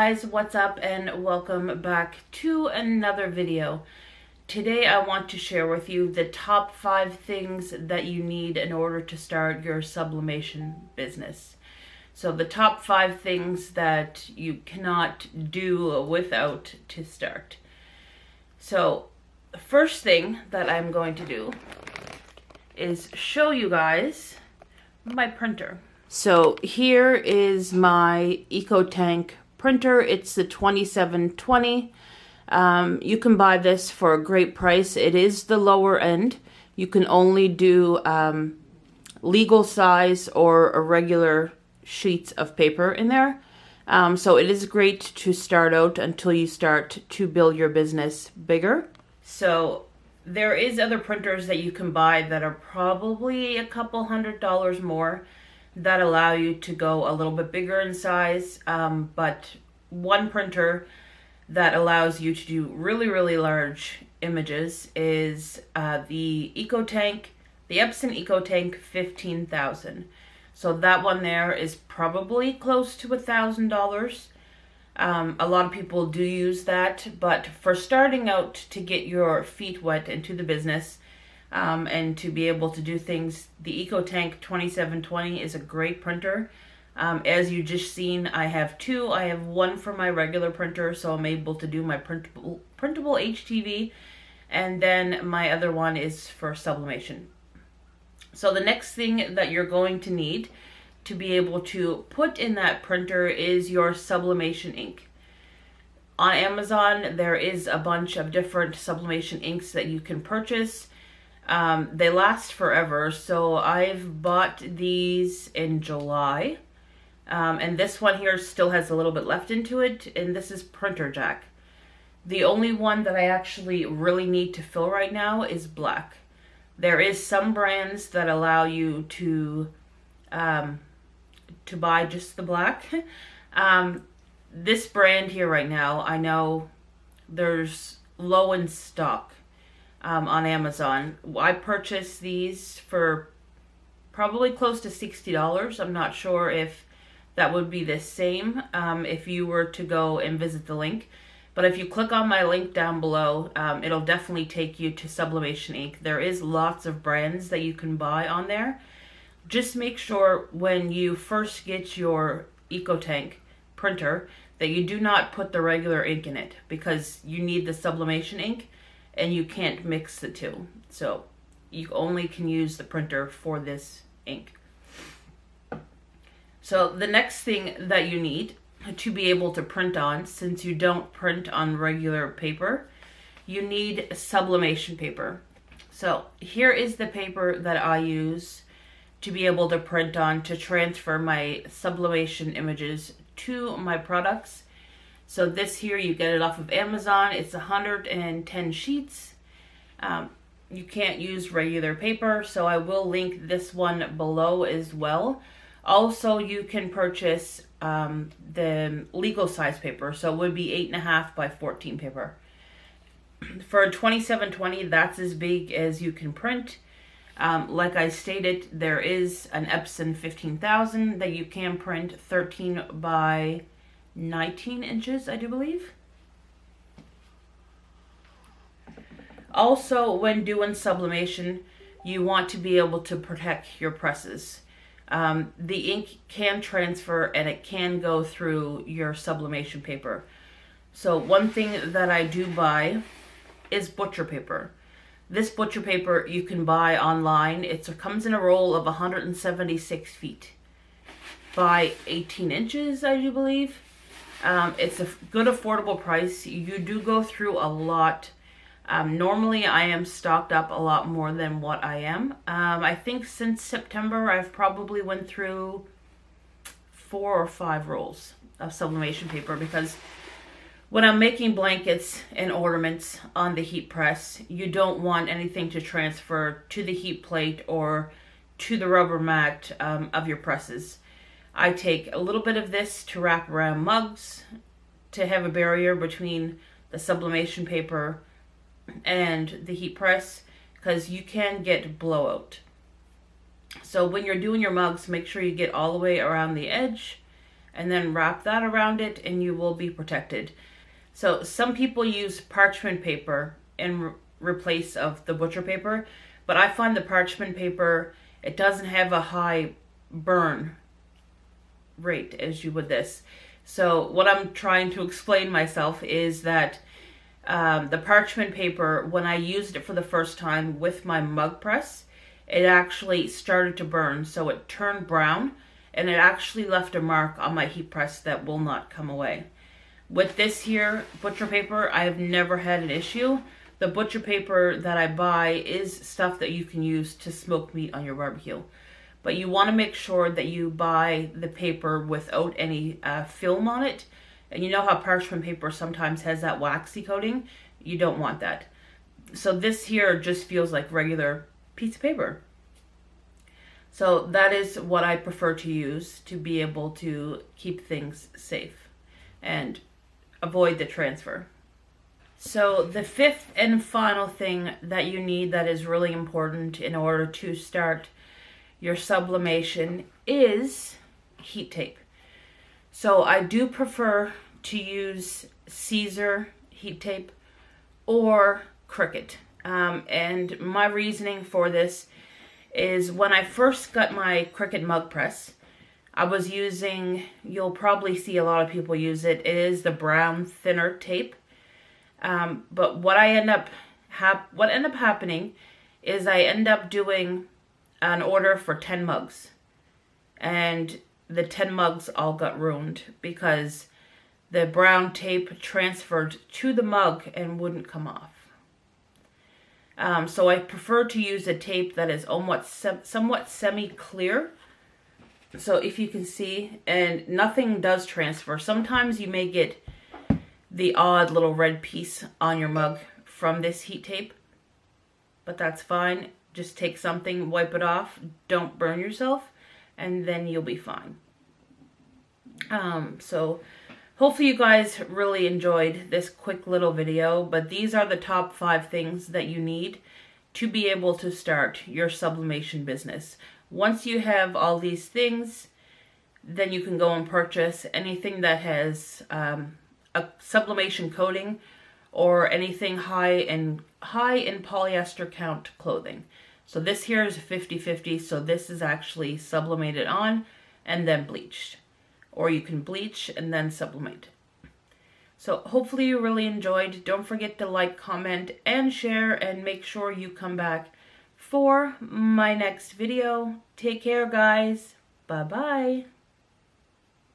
guys, what's up and welcome back to another video. Today I want to share with you the top 5 things that you need in order to start your sublimation business. So the top 5 things that you cannot do without to start. So the first thing that I'm going to do is show you guys my printer. So here is my EcoTank printer. It's the 2720. You can buy this for a great price. It is the lower end. You can only do legal size or irregular sheets of paper in there. So it is great to start out until you start to build your business bigger. So there is other printers that you can buy that are probably a couple $100 more that allow you to go a little bit bigger in size, but one printer that allows you to do really large images is the EcoTank, the Epson EcoTank 15,000. So that one there is probably close to $1,000. A lot of people do use that, but for starting out to get your feet wet into the business, and to be able to do things, the EcoTank 2720 is a great printer. As you just seen, I have two. I have one for my regular printer, so I'm able to do my printable HTV, and then my other one is for sublimation. So the next thing that you're going to need to be able to put in that printer is your sublimation ink. On Amazon, there is a bunch of different sublimation inks that you can purchase. They last forever, so I've bought these in July, and this one here still has a little bit left into it, and this is Printer Jack. The only one that I actually really need to fill right now is black. There is some brands that allow you to buy just the black. This brand here right now, I know there's low in stock. On Amazon. I purchased these for probably close to $60. I'm not sure if that would be the same if you were to go and visit the link. But if you click on my link down below, it'll definitely take you to Sublimation ink. There is lots of brands that you can buy on there. Just make sure when you first get your EcoTank printer that you do not put the regular ink in it, because you need the sublimation ink and you can't mix the two. So you only can use the printer for this ink. So the next thing that you need to be able to print on, since you don't print on regular paper, you need sublimation paper. So here is the paper that I use to be able to print on to transfer my sublimation images to my products. So this here, you get it off of Amazon. It's 110 sheets. You can't use regular paper, so I will link this one below as well. Also, you can purchase the legal size paper, so it would be 8.5 by 14 paper. For a 2720, that's as big as you can print. Like I stated, there is an Epson 15,000 that you can print 13 by 19 inches, I do believe. Also, when doing sublimation, you want to be able to protect your presses. The ink can transfer and it can go through your sublimation paper. So one thing that I do buy is butcher paper. This butcher paper you can buy online. It comes in a roll of 176 feet by 18 inches, I do believe. It's a good affordable price. You do go through a lot. Normally I am stocked up a lot more than what I am. I think since September I've probably went through 4 or 5 rolls of sublimation paper, because when I'm making blankets and ornaments on the heat press, you don't want anything to transfer to the heat plate or to the rubber mat of your presses. I take a little bit of this to wrap around mugs to have a barrier between the sublimation paper and the heat press, because you can get blowout. So when you're doing your mugs, make sure you get all the way around the edge and then wrap that around it and you will be protected. So some people use parchment paper in replace of the butcher paper, but I find the parchment paper, it doesn't have a high burn rate as you would this. So what I'm trying to explain myself is that the parchment paper, when I used it for the first time with my mug press, it actually started to burn. So it turned brown and it actually left a mark on my heat press that will not come away. With this here butcher paper, I have never had an issue. The butcher paper that I buy is stuff that you can use to smoke meat on your barbecue. But you want to make sure that you buy the paper without any film on it. And you know how parchment paper sometimes has that waxy coating? You don't want that. So this here just feels like regular piece of paper. So that is what I prefer to use to be able to keep things safe and avoid the transfer. So the fifth and final thing that you need that is really important in order to start your sublimation is heat tape. So I do prefer to use Caesar heat tape or Cricut. And my reasoning for this is when I first got my Cricut mug press, I was using, you'll probably see a lot of people use it, it is the brown thinner tape. But what ended up happening is I end up doing an order for 10 mugs. And the 10 mugs all got ruined because the brown tape transferred to the mug and wouldn't come off. So I prefer to use a tape that is somewhat semi-clear. So if you can see, and nothing does transfer. Sometimes you may get the odd little red piece on your mug from this heat tape, but that's fine. Just take something, wipe it off, don't burn yourself, and then you'll be fine. So hopefully you guys really enjoyed this quick little video, but these are the top 5 things that you need to be able to start your sublimation business. Once you have all these things, then you can go and purchase anything that has a sublimation coating or anything high in polyester count clothing. So this here is 50-50, so this is actually sublimated on and then bleached. Or you can bleach and then sublimate. So hopefully you really enjoyed. Don't forget to like, comment, and share, and make sure you come back for my next video. Take care, guys. Bye-bye.